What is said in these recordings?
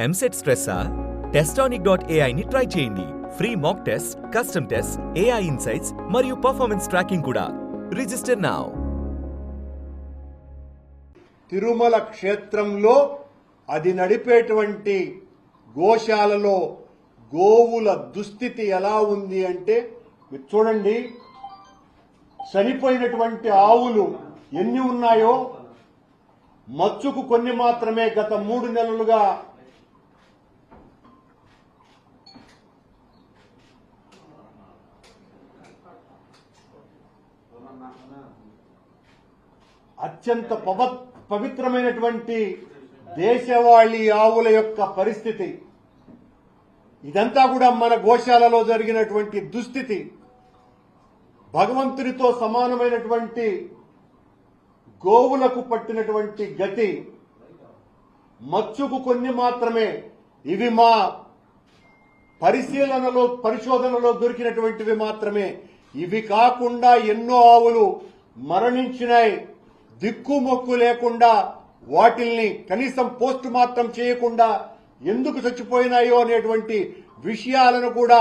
EAMCET స్ట్రెస్సా? Testonic.ai ని try చేయండి. Free mock test, custom test, AI insights మరియు పర్ఫార్మెన్స్ ట్రాకింగ్ కూడా. Register now. తిరుమల క్షేత్రంలో అది నడిపేటువంటి గోశాలలో గోవుల దుస్థితి ఎలా ఉంది అంటే మీరు చూడండి. చనిపోయినటువంటి ఆవులు ఎన్ని ఉన్నాయో, మచ్చుకు కొన్ని మాత్రమే గత 3 నెలలుగా అత్యంత పవిత్రమైనటువంటి దేశవాళీ ఆవుల యొక్క పరిస్థితి ఇదంతా కూడా మన గోశాలలో జరిగినటువంటి దుస్థితి. భగవంతునితో సమానమైనటువంటి గోవులకు పట్టినటువంటి గతి. మచ్చుకు కొన్ని మాత్రమే. ఇవి మా పరిశోధనలో దొరికినటువంటివి మాత్రమే. ఇవి కాకుండా ఎన్నో ఆవులు మరణించినాయి. దిక్కుమొక్కు లేకుండా వాటిల్ని కనీసం పోస్ట్ మార్టం చేయకుండా ఎందుకు చచ్చిపోయినాయో అనేటువంటి విషయాలను కూడా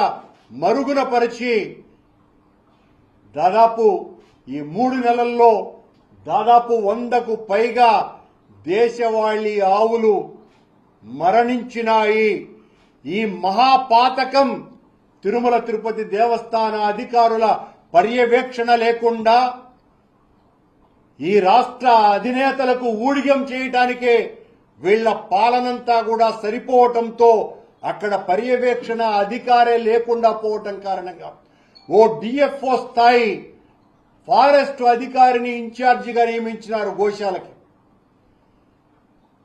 మరుగున పరిచి దాదాపు ఈ 3 నెలల్లో దాదాపు 100కు పైగా దేశవాళీ ఆవులు మరణించినాయి. ఈ మహాపాతకం తిరుమల తిరుపతి దేవస్థాన అధికారుల పర్యవేక్షణ లేకుండా ఈ రాష్ట్ర అధినేతలకు ఊడిగం చేయటానికే వీళ్ల పాలనంతా కూడా సరిపోవటంతో అక్కడ పర్యవేక్షణ అధికారే లేకుండా పోవటం కారణంగా ఓ డిఎఫ్ఓ స్థాయి ఫారెస్ట్ అధికారిని ఇన్ఛార్జిగా నియమించినారు గోశాలకి.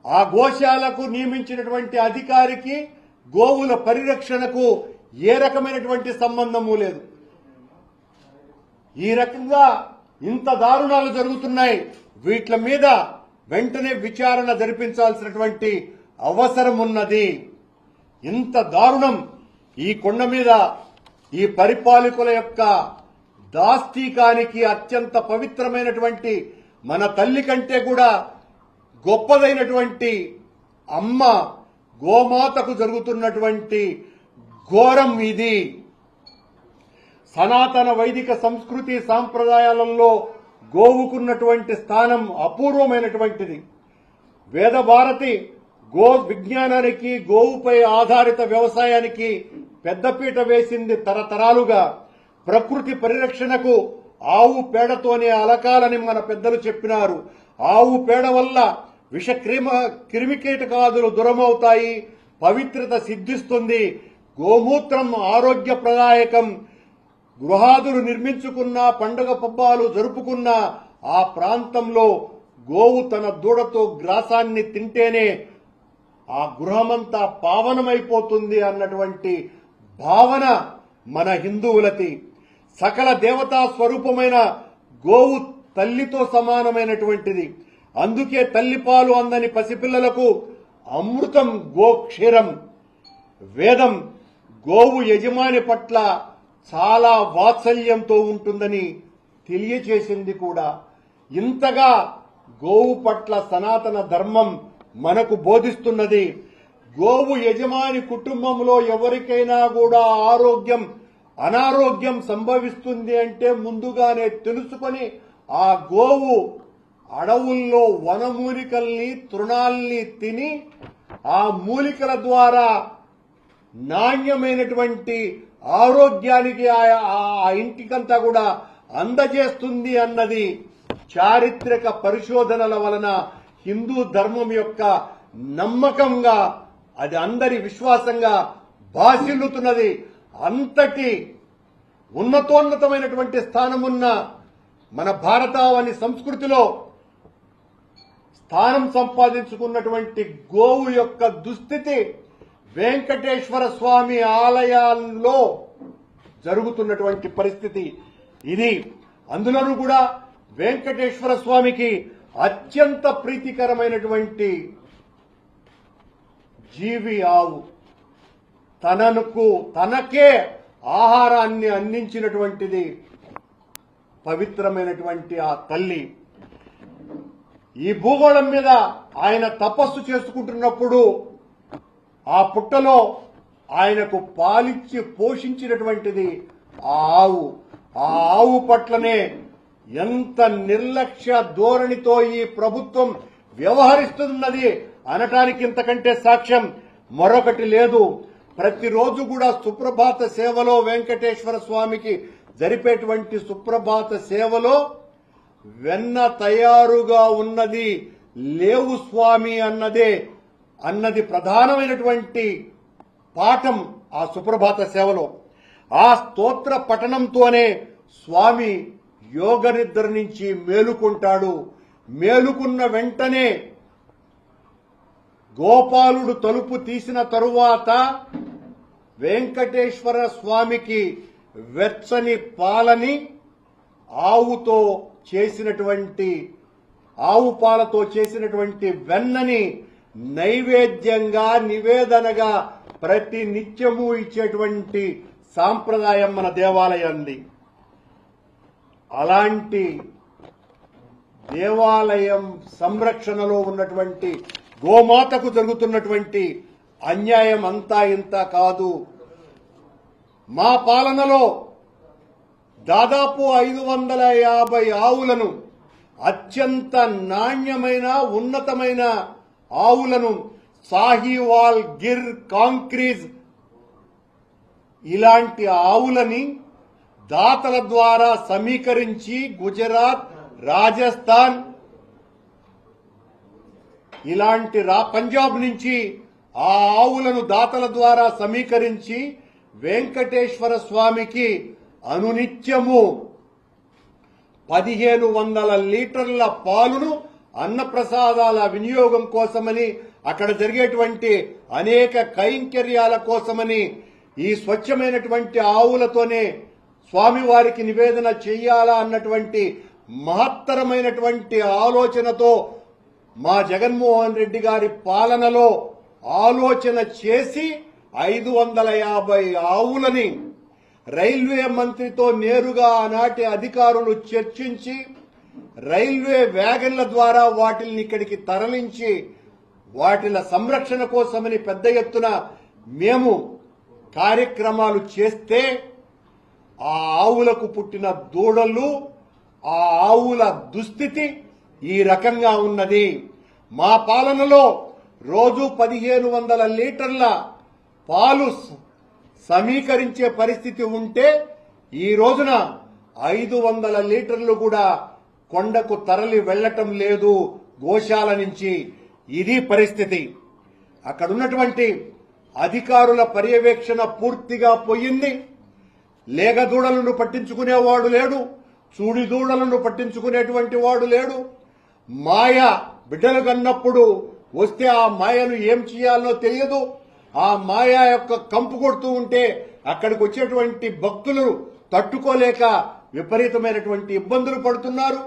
ఆ గోశాలకు నియమించినటువంటి అధికారికి గోవుల పరిరక్షణకు ఏ రకమైనటువంటి సంబంధము లేదు. ఈ రకంగా ఇంత దారుణాలు జరుగుతున్నాయి. వీట్ల మీద వెంటనే విచారణ జరిపించాల్సినటువంటి అవసరం ఉన్నది. ఇంత దారుణం ఈ కొండ మీద ఈ పరిపాలకుల యొక్క దాస్తీకానికి అత్యంత పవిత్రమైనటువంటి మన తల్లి కంటే కూడా గొప్పదైనటువంటి అమ్మ గోమాతకు జరుగుతున్నటువంటి ఘోరం ఇది. సనాతన వైదిక సంస్కృతి సాంప్రదాయాలలో గోవుకున్నటువంటి స్థానం అపూర్వమైనటువంటిది. వేదభారతి గో విజ్ఞానానికి, గోవుపై ఆధారిత వ్యవసాయానికి పెద్దపీట వేసింది తరతరాలుగా. ప్రకృతి పరిరక్షణకు ఆవు పేడతోనే అలకాలని మన పెద్దలు చెప్పినారు. ఆవు పేడ వల్ల క్రిమికీటకాదులు దూరమవుతాయి, పవిత్రత సిద్ధిస్తుంది. గోమూత్రం ఆరోగ్యప్రదాయకం. గృహాదులు నిర్మించుకున్నా, పండుగ పబ్బాలు జరుపుకున్నా ఆ ప్రాంతంలో గోవు తన దూడతో గ్రాసాన్ని తింటేనే ఆ గృహమంతా పావనమైపోతుంది అన్నటువంటి భావన మన హిందువులది. సకల దేవతా స్వరూపమైన గోవు తల్లితో సమానమైనటువంటిది. అందుకే తల్లిపాలు అందని పసిపిల్లలకు అమృతం గోక్షీరం. వేదం గోవు యజమాని పట్ల చాలా వాత్సల్యంతో ఉంటుందని తెలియచేసింది కూడా. ఇంతగా గోవు పట్ల సనాతన ధర్మం మనకు బోధిస్తున్నది. గోవు యజమాని కుటుంబంలో ఎవరికైనా కూడా అనారోగ్యం సంభవిస్తుంది అంటే ముందుగానే తెలుసుకొని ఆ గోవు అడవుల్లో వనమూలికల్ని, తృణాల్ని తిని ఆ మూలికల ద్వారా నాణ్యమైనటువంటి ఆరోగ్యానికి ఆ ఇంటికంతా కూడా అందజేస్తుంది అన్నది చారిత్రక పరిశోధనల వలన హిందూ ధర్మం యొక్క నమ్మకంగా, అది అందరి విశ్వాసంగా భాసిల్లుతున్నది. అంతటి ఉన్నతోన్నతమైనటువంటి స్థానమున్న మన భారతావని సంస్కృతిలో స్థానం సంపాదించుకున్నటువంటి గోవు యొక్క దుస్థితి వెంకటేశ్వర స్వామి ఆలయాల్లో జరుగుతున్నటువంటి పరిస్థితి ఇది. అందులోనూ కూడా వెంకటేశ్వర స్వామికి అత్యంత ప్రీతికరమైనటువంటి జీవి ఆవు. తనకే ఆహారాన్ని అందించినటువంటిది పవిత్రమైనటువంటి ఆ తల్లి. ఈ భూగోళం మీద ఆయన తపస్సు చేసుకుంటున్నప్పుడు ఆ పుట్టలో ఆయనకు పాలిచ్చి పోషించినటువంటిది ఆ ఆవు. ఆ ఆవు పట్లనే ఎంత నిర్లక్ష్య ధోరణితో ఈ ప్రభుత్వం వ్యవహరిస్తున్నది అనటానికి ఇంతకంటే సాక్ష్యం మరొకటి లేదు. ప్రతిరోజు కూడా సుప్రభాత సేవలో వెంకటేశ్వర స్వామికి జరిపేటువంటి సుప్రభాత సేవలో వెన్న తయారుగా ఉన్నది లేవు స్వామి అన్నది ప్రధానమైనటువంటి పాఠం ఆ సుప్రభాత సేవలో. ఆ స్తోత్ర పఠనంతోనే స్వామి యోగ నిద్ర నుంచి మేలుకుంటాడు. మేలుకున్న వెంటనే గోపాలుడు తలుపు తీసిన తరువాత వెంకటేశ్వర స్వామికి వెచ్చని పాలని ఆవు పాలతో చేసినటువంటి వెన్నని నైవేద్యంగా నివేదనగా ప్రతి నిత్యము ఇచ్చేటువంటి సాంప్రదాయం మన దేవాలయంది. అలాంటి దేవాలయం సంరక్షణలో ఉన్నటువంటి గోమాతకు జరుగుతున్నటువంటి అన్యాయం అంతా ఇంత కాదు. మా పాలనలో దాదాపు 550 ఆవులను, అత్యంత నాణ్యమైన ఉన్నతమైన ఆవులను, సాహివాల్, గిర్, కాంక్రీజ్ ఇలాంటి ఆవులని దాతల ద్వారా సమీకరించి గుజరాత్, రాజస్థాన్ ఇలాంటి పంజాబ్ నుంచి ఆ ఆవులను దాతల ద్వారా సమీకరించి వెంకటేశ్వర స్వామికి అనునిత్యము 1500 లీటర్ల పాలును అన్నప్రసాదాల వినియోగం కోసమని, అక్కడ జరిగేటువంటి అనేక కైంకర్యాల కోసమని ఈ స్వచ్ఛమైనటువంటి ఆవులతోనే స్వామివారికి నివేదన చెయ్యాలా అన్నటువంటి మహత్తరమైనటువంటి ఆలోచనతో మా జగన్మోహన్ రెడ్డి గారి పాలనలో ఆలోచన చేసి 550 ఆవులని రైల్వే మంత్రితో నేరుగా ఆనాటి అధికారులు చర్చించి రైల్వే వ్యాగన్ల ద్వారా వాటిని ఇక్కడికి తరలించి వాటిల సంరక్షణ కోసమని పెద్ద ఎత్తున మేము కార్యక్రమాలు చేస్తే ఆ ఆవులకు పుట్టిన దూడలు, ఆ ఆవుల దుస్థితి ఈ రకంగా ఉన్నది. మా పాలనలో రోజు 1500 లీటర్ల పాలు సమీకరించే పరిస్థితి ఉంటే ఈ రోజున 500 లీటర్లు కూడా కొండకు తరలి వెళ్లటం లేదు గోశాల నుంచి. ఇది పరిస్థితి. అక్కడున్నటువంటి అధికారుల పర్యవేక్షణ పూర్తిగా పోయింది. లేగదూడలను పట్టించుకునేవాడు లేడు, చూడి దూడలను పట్టించుకునేటువంటి వాడు లేడు. మాయ బిడ్డలు కన్నప్పుడు వస్తే ఆ మాయను ఏం చేయాలో తెలియదు. ఆ మాయ యొక్క కంపు కొడుతూ ఉంటే అక్కడికి వచ్చేటువంటి భక్తులు తట్టుకోలేక విపరీతమైనటువంటి ఇబ్బందులు పడుతున్నారు.